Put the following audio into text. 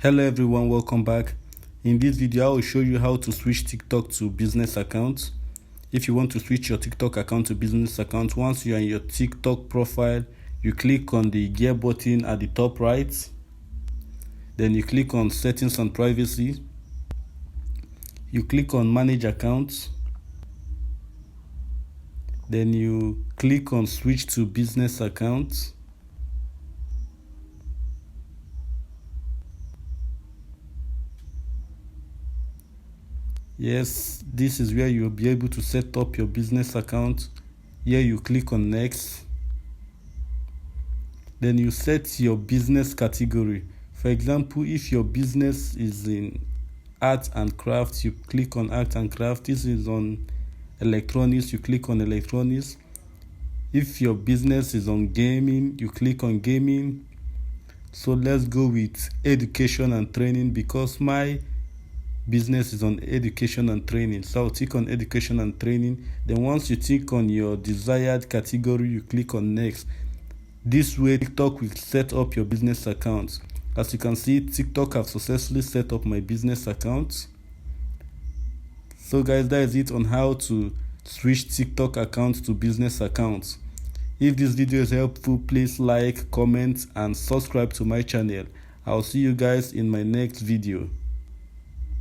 Hello everyone, welcome back. In this video, I will show you how to switch TikTok to business account. If you want to switch your TikTok account to business account, once you are in your TikTok profile, you click on the gear button at the top right. Then you click on settings and privacy. You click on manage accounts. Then you click on switch to business account. Yes, this is where you'll be able to set up your business account. Here you click on next. Then you set your business category. For example, if your business is in art and crafts, you click on art and craft. This is on electronics, you click on electronics. If your business is on gaming, you click on gaming. So let's go with education and training because my business is on education and training. So I'll click on education and training. Then once you click on your desired category, you click on next. This way TikTok will set up your business account. As you can see, TikTok have successfully set up my business account. So guys, that is it on how to switch TikTok account to business account. If this video is helpful, please like, comment and subscribe to my channel. I'll see you guys in my next video.